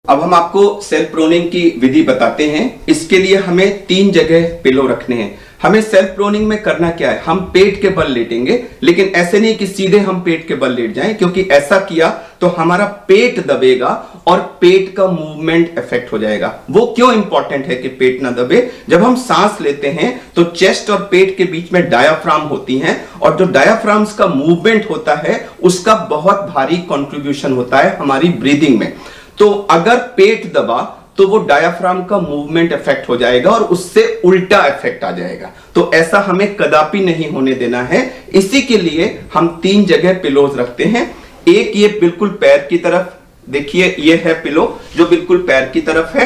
अब हम आपको सेल्फ प्रोनिंग की विधि बताते हैं। इसके लिए हमें 3 जगह पिलो रखने हैं। हमें सेल्फ प्रोनिंग में करना क्या है, हम पेट के बल लेटेंगे, लेकिन ऐसे नहीं कि सीधे हम पेट के बल लेट जाएं, क्योंकि ऐसा किया तो हमारा पेट दबेगा और पेट का मूवमेंट इफेक्ट हो जाएगा। वो क्यों इंपॉर्टेंट है कि पेट ना दबे? जब हम सांस लेते हैं तो चेस्ट और पेट के बीच में डायाफ्राम होती हैं, और जो डायाफ्राम्स का मूवमेंट होता है उसका बहुत भारी कंट्रीब्यूशन होता है हमारी ब्रीदिंग में। तो अगर पेट दबा तो वो डायाफ्राम का मूवमेंट इफेक्ट हो जाएगा और उससे उल्टा इफेक्ट आ जाएगा। तो ऐसा हमें कदापि नहीं होने देना है। इसी के लिए हम 3 जगह पिलोज रखते हैं। एक ये बिल्कुल पैर की तरफ, देखिए ये है पिलो जो बिल्कुल पैर की तरफ है।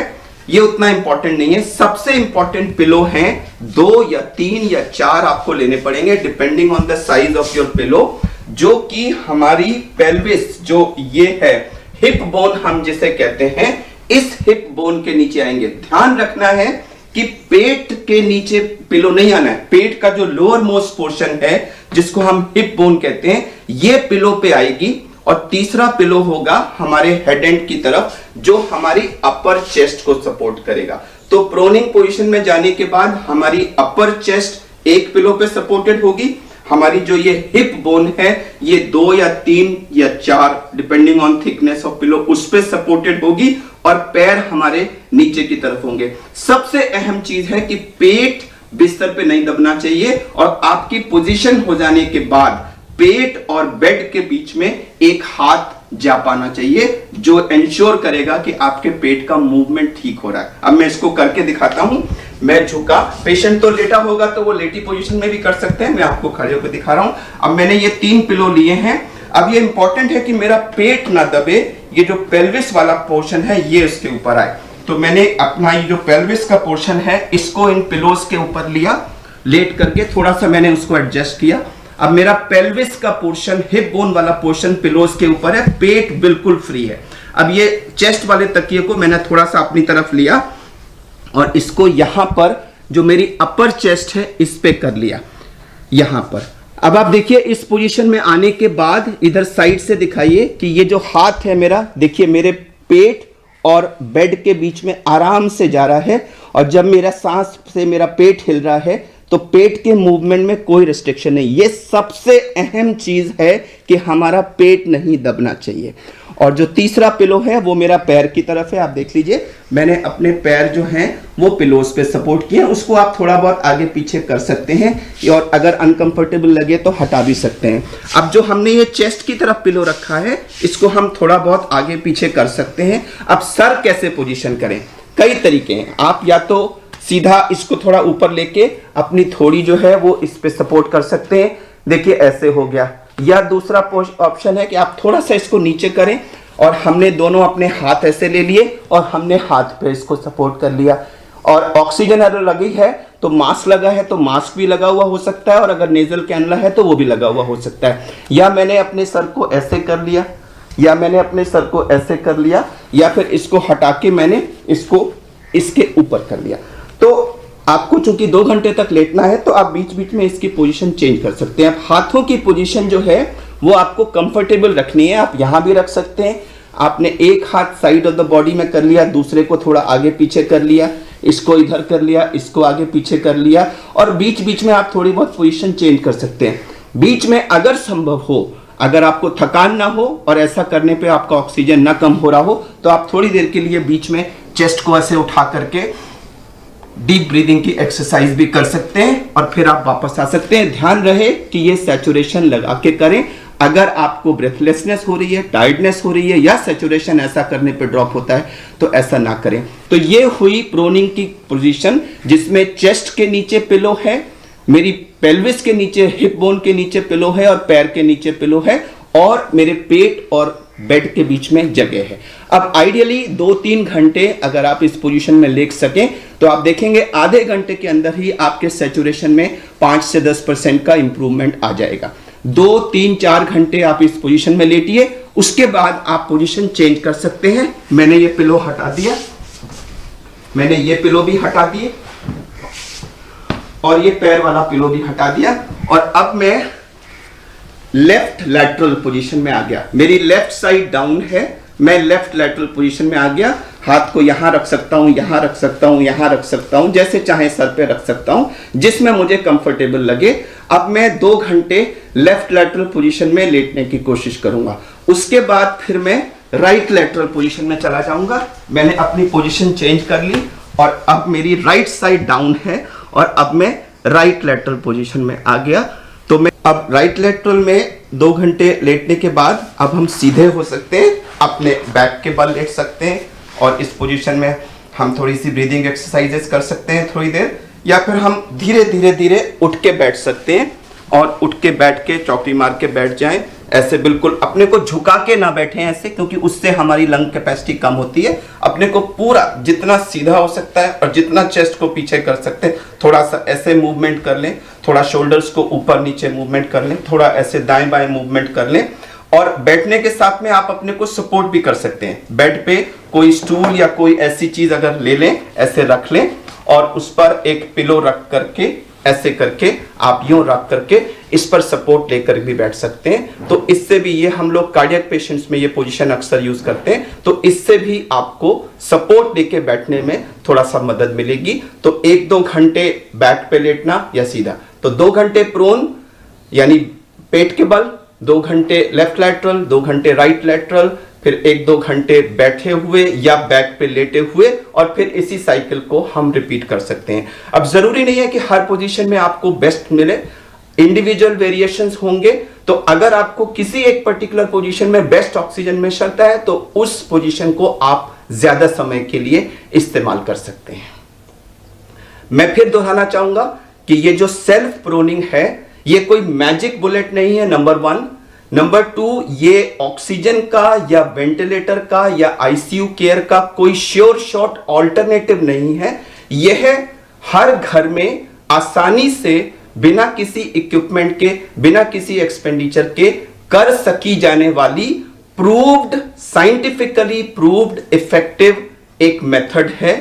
ये उतना इंपॉर्टेंट नहीं है। सबसे इंपॉर्टेंट पिलो हैं 2 या 3 या 4 आपको लेने पड़ेंगे depending on the size of your pillow, जो कि हमारी पेल्विस, जो ये है हिप बोन हम जिसे कहते हैं, इस हिप बोन के नीचे आएंगे। ध्यान रखना है कि पेट के नीचे पिलो नहीं आना है। पेट का जो लोअर मोस्ट पोर्शन है जिसको हम हिप बोन कहते हैं, ये पिलो पे आएगी। और तीसरा पिलो होगा हमारे हेड एंड की तरफ, जो हमारी अपर चेस्ट को सपोर्ट करेगा। तो प्रोनिंग पोजीशन में जाने के बाद हमारी अपर चेस्ट एक पिलो पे सपोर्टेड होगी, हमारी जो ये हिप बोन है ये 2 या 3 या 4 depending on thickness of pillow उस पे सपोर्टेड होगी, और पैर हमारे नीचे की तरफ होंगे। सबसे अहम चीज है कि पेट बिस्तर पे नहीं दबना चाहिए, और आपकी पोजीशन हो जाने के बाद पेट और बेड के बीच में एक हाथ जा पाना चाहिए, जो इंश्योर करेगा कि आपके पेट का मूवमेंट ठीक हो रहा है। अब मैं इसको करके दिखाता हूं। मैं झुका, पेशेंट तो लेटा होगा तो वो लेटी पोजीशन में भी कर सकते हैं, मैं आपको खड़े होकर दिखा रहा हूं। अब मैंने ये 3 पिलो लिए हैं। अब ये इंपॉर्टेंट है कि मेरा पेट ना दबे, ये जो पेल्विस वाला पोर्शन है ये इसके ऊपर आए। तो मैंने अपना ये जो पेल्विस का पोर्शन है इसको इन पिलोज के ऊपर लिया, लेट करके थोड़ा सा मैंने उसको एडजस्ट किया। अब मेरा पेल्विस का पोर्शन, हिप बोन वाला पोर्शन पिलोज के ऊपर है, पेट बिल्कुल फ्री है। अब ये चेस्ट वाले तकिए को मैंने थोड़ा सा अपनी तरफ लिया और इसको यहां पर जो मेरी अपर चेस्ट है इस पे कर लिया, यहां पर। अब आप देखिए इस पोजीशन में आने के बाद इधर साइड से दिखाइए कि ये जो हाथ है मेरा, देखिए मेरे पेट और बेड के बीच में आराम से जा रहा है, और जब मेरा सांस से मेरा पेट हिल रहा है तो पेट के मूवमेंट में कोई रिस्ट्रिक्शन नहीं। ये सबसे अहम चीज है कि हमारा पेट नहीं दबना चाहिए। और जो तीसरा पिलो है वो मेरा पैर की तरफ है। आप देख लीजिए मैंने अपने पैर जो हैं वो पिलोज पे सपोर्ट किए। उसको आप थोड़ा बहुत आगे पीछे कर सकते हैं, और अगर अनकंफर्टेबल लगे तो हटा भी सकते हैं। अब जो हमने ये चेस्ट की तरफ पिलो रखा है इसको हम थोड़ा बहुत आगे पीछे कर सकते हैं। अब सर कैसे पोजीशन करें? कई तरीके हैं। आप या तो सीधा इसको थोड़ा ऊपर लेके अपनी थोड़ी जो है वो इस पे सपोर्ट कर सकते हैं, देखिए ऐसे हो गया। या दूसरा ऑप्शन है कि आप थोड़ा सा इसको नीचे करें, और हमने दोनों अपने हाथ ऐसे ले लिए और हमने हाथ पे इसको सपोर्ट कर लिया। और ऑक्सीजन अगर लगी है तो मास्क लगा है तो मास्क भी लगा हुआ हो सकता है, और अगर नेजल कैनुला है तो वो भी लगा हुआ हो सकता है। या मैंने अपने सर को ऐसे कर लिया, या मैंने अपने सर को ऐसे कर लिया, या फिर इसको हटा के मैंने इसको इसके ऊपर कर लिया। तो आपको चूंकि 2 घंटे तक लेटना है तो आप बीच बीच में इसकी पोजीशन चेंज कर सकते हैं। हाथों की पोजीशन जो है वो आपको कंफर्टेबल रखनी है। आप यहां भी रख सकते हैं। आपने एक हाथ साइड ऑफ द बॉडी में कर लिया, दूसरे को थोड़ा आगे पीछे कर लिया, इसको इधर कर लिया, इसको आगे पीछे कर लिया, और बीच बीच में आप थोड़ी बहुत पोजीशन चेंज कर सकते हैं। बीच में अगर संभव हो, अगर आपको थकान ना हो और ऐसा करने पे आपका ऑक्सीजन ना कम हो रहा हो, तो आप थोड़ी देर के लिए बीच में चेस्ट को ऐसे उठा करके डीप ब्रीदिंग की एक्सरसाइज भी कर सकते हैं, और फिर आप वापस आ सकते हैं। ध्यान रहे कि ये सैचुरेशन लगा के करें। अगर आपको ब्रेथलेसनेस हो रही है, टायर्डनेस हो रही है, या सैचुरेशन ऐसा करने पे ड्रॉप होता है तो ऐसा ना करें। तो ये हुई प्रोनिंग की पोजीशन, जिसमें चेस्ट के नीचे पिलो है, मेरी पेल्विस के नीचे, हिप बोन के नीचे पिलो है, और पैर के नीचे पिलो है, और मेरे पेट और बेड के बीच में जगह है। अब आइडियली 2-3 घंटे अगर आप इस पोजीशन में लेट सकें तो आप देखेंगे आधे घंटे के अंदर ही आपके सैचुरेशन में 5 से 10% का इंप्रूवमेंट आ जाएगा। 2-3-4 घंटे आप इस पोजीशन में लेटिए, उसके बाद आप पोजीशन चेंज कर सकते हैं। मैंने ये पिलो हटा दिया, मैंने ये पिलो भी हटा दिए, और ये पैर वाला पिलो भी हटा दिया, और अब मैं लेफ्ट लैटरल पोजीशन में आ गया। मेरी लेफ्ट साइड डाउन है, मैं लेफ्ट लैटरल पोजीशन में आ गया, हाथ को यहाँ रख सकता हूँ, यहाँ रख सकता हूँ, यहाँ रख सकता हूँ, जैसे चाहे सर पे रख सकता हूँ, जिसमें मुझे कंफर्टेबल लगे। अब मैं 2 घंटे लेफ्ट लैटरल पोजीशन में लेटने की कोशिश करूंगा। उसके बाद फिर मैं राइट लैटरल पोजीशन में चला जाऊंगा। मैंने अपनी पोजीशन चेंज कर ली और अब मेरी राइट साइड डाउन है और अब मैं राइट लैटरल पोजीशन में आ गया। तो मैं अब राइट लैटरल में 2 घंटे लेटने के बाद अब हम सीधे हो सकते हैं, अपने बैक के बल लेट सकते हैं और इस पोजीशन में हम थोड़ी सी ब्रीदिंग एक्सरसाइजेस कर सकते हैं थोड़ी देर, या फिर हम धीरे धीरे धीरे उठ के बैठ सकते हैं और उठ के बैठ के चौकड़ी मार के बैठ जाएं। ऐसे बिल्कुल अपने को झुका के ना बैठें ऐसे, क्योंकि उससे हमारी लंग कैपेसिटी कम होती है। अपने को पूरा जितना सीधा हो सकता है और जितना चेस्ट को पीछे कर सकते हैं, थोड़ा सा ऐसे मूवमेंट कर लें, थोड़ा शोल्डर्स को ऊपर नीचे मूवमेंट कर लें, थोड़ा ऐसे दाएं बाएं मूवमेंट कर लें। और बैठने के साथ में आप अपने को सपोर्ट भी कर सकते हैं। बेड पे कोई स्टूल या कोई ऐसी चीज अगर ले लें, ऐसे रख लें और उस पर एक पिलो रख करके ऐसे करके आप यूं रख करके इस पर सपोर्ट लेकर भी बैठ सकते हैं। तो इससे भी, ये हम लोग कार्डियक पेशेंट्स में ये पोजीशन अक्सर यूज करते हैं, तो इससे भी आपको सपोर्ट लेके बैठने में थोड़ा सा मदद मिलेगी। तो 1-2 घंटे बैक पे लेटना या सीधा, तो 2 घंटे प्रोन यानी पेट के बल, 2 घंटे लेफ्ट लैटरल, 2 घंटे राइट लैटरल, फिर 1-2 घंटे बैठे हुए या बैक पे लेटे हुए, और फिर इसी साइकिल को हम रिपीट कर सकते हैं। अब जरूरी नहीं है कि हर पोजीशन में आपको बेस्ट मिले, इंडिविजुअल वेरिएशंस होंगे। तो अगर आपको किसी एक पर्टिकुलर पोजीशन में बेस्ट ऑक्सीजन मिल सकता है तो उस पोजीशन को आप ज्यादा समय के लिए इस्तेमाल कर सकते हैं। मैं फिर दोहराना चाहूंगा कि ये जो सेल्फ प्रोनिंग है ये कोई मैजिक बुलेट नहीं है, नंबर 1। नंबर 2, ये ऑक्सीजन का या वेंटिलेटर का या आईसीयू केयर का कोई श्योर शॉट ऑल्टरनेटिव नहीं है। यह हर घर में आसानी से बिना किसी इक्विपमेंट के, बिना किसी एक्सपेंडिचर के कर सकी जाने वाली प्रूव्ड, साइंटिफिकली प्रूव्ड इफेक्टिव एक मेथड है।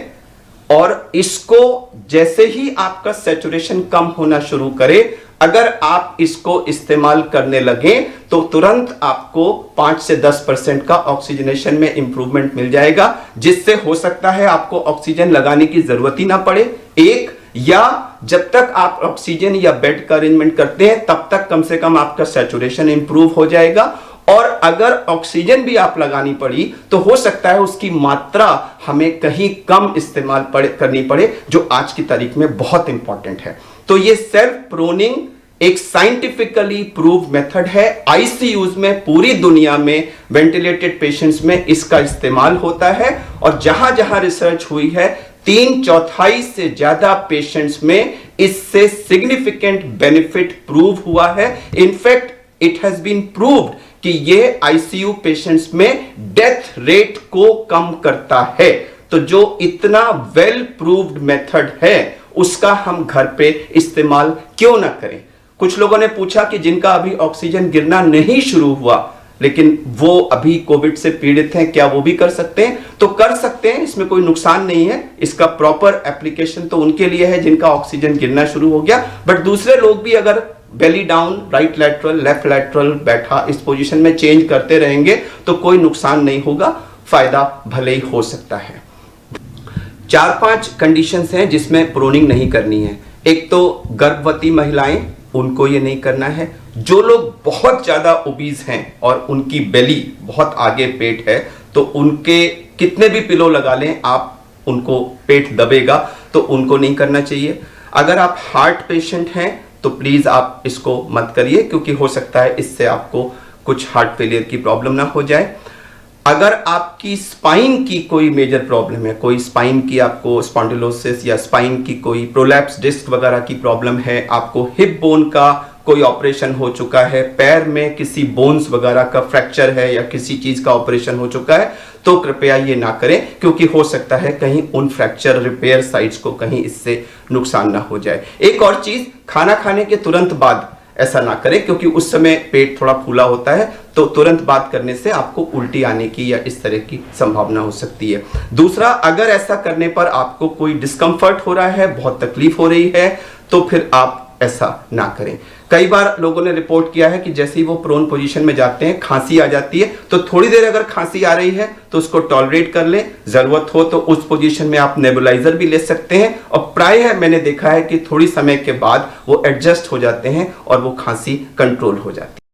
और इसको जैसे ही आपका सैचुरेशन कम होना शुरू करे, अगर आप इसको इस्तेमाल करने लगे तो तुरंत आपको 5 से 10% का ऑक्सीजनेशन में इंप्रूवमेंट मिल जाएगा, जिससे हो सकता है आपको ऑक्सीजन लगाने की जरूरत ही ना पड़े। एक, या जब तक आप ऑक्सीजन या बेड का अरेंजमेंट करते हैं तब तक कम से कम आपका सैचुरेशन इंप्रूव हो जाएगा। और अगर ऑक्सीजन भी आप लगानी पड़ी तो हो सकता है उसकी मात्रा हमें कहीं कम इस्तेमाल करनी पड़े, जो आज की तारीख में बहुत इंपॉर्टेंट है। तो ये सेल्फ प्रोनिंग एक साइंटिफिकली प्रूव्ड मेथड है। आईसीयूज में पूरी दुनिया में वेंटिलेटेड पेशेंट्स में इसका इस्तेमाल होता है, और जहां जहां रिसर्च हुई है 3/4 से ज्यादा पेशेंट्स में इससे सिग्निफिकेंट बेनिफिट प्रूव हुआ है। In fact it has been proved कि ये आईसीयू पेशेंट्स में डेथ रेट को कम करता है। तो जो इतना वेल प्रूव्ड मेथड है उसका हम घर पे इस्तेमाल क्यों ना करें। कुछ लोगों ने पूछा कि जिनका अभी ऑक्सीजन गिरना नहीं शुरू हुआ लेकिन वो अभी कोविड से पीड़ित हैं, क्या वो भी कर सकते हैं? तो कर सकते हैं, इसमें कोई नुकसान नहीं है। इसका प्रॉपर एप्लीकेशन तो उनके लिए है जिनका ऑक्सीजन गिरना शुरू हो गया, बट दूसरे लोग भी अगर belly down, right lateral, left lateral बैठा इस पोजीशन में चेंज करते रहेंगे तो कोई नुकसान नहीं होगा, फायदा भले ही हो सकता है। 4-5 कंडीशंस हैं जिसमें प्रोनिंग नहीं करनी है। एक तो गर्भवती महिलाएं, उनको ये नहीं करना है। जो लोग बहुत ज्यादा ओबीज हैं और उनकी बेली बहुत आगे पेट है, तो उनके कितने भी पिलो लगा लें आप, उनको पेट दबेगा, तो उनको नहीं करना चाहिए। अगर आप हार्ट पेशेंट हैं तो प्लीज आप इसको मत करिए, क्योंकि हो सकता है इससे आपको कुछ हार्ट फेलियर की प्रॉब्लम ना हो जाए। अगर आपकी स्पाइन की कोई मेजर प्रॉब्लम है, कोई स्पाइन की आपको स्पॉन्डिलोसिस या स्पाइन की कोई प्रोलैप्स डिस्क वगैरह की प्रॉब्लम है, आपको हिप बोन का कोई ऑपरेशन हो चुका है, पैर में किसी बोन्स वगैरह का फ्रैक्चर है या किसी चीज का ऑपरेशन हो चुका है, तो कृपया ये ना करें, क्योंकि हो सकता है कहीं उन फ्रैक्चर रिपेयर साइट्स को कहीं इससे नुकसान ना हो जाए। एक और चीज, खाना खाने के तुरंत बाद ऐसा ना करें, क्योंकि उस समय पेट थोड़ा फूला होता है, तो तुरंत बात करने से आपको उल्टी आने की या इस तरह की संभावना हो सकती है। दूसरा, अगर ऐसा करने पर आपको कोई डिस्कंफर्ट हो रहा है, बहुत तकलीफ हो रही है, तो फिर आप ऐसा ना करें। कई बार लोगों ने रिपोर्ट किया है कि जैसे ही वो प्रोन पोजीशन में जाते हैं खांसी आ जाती है, तो थोड़ी देर अगर खांसी आ रही है तो उसको टॉलरेट कर लें, जरूरत हो तो उस पोजीशन में आप नेबुलाइजर भी ले सकते हैं, और प्रायः मैंने देखा है कि थोड़ी समय के बाद वो एडजस्ट हो जाते हैं और वो खांसी कंट्रोल हो जाती है।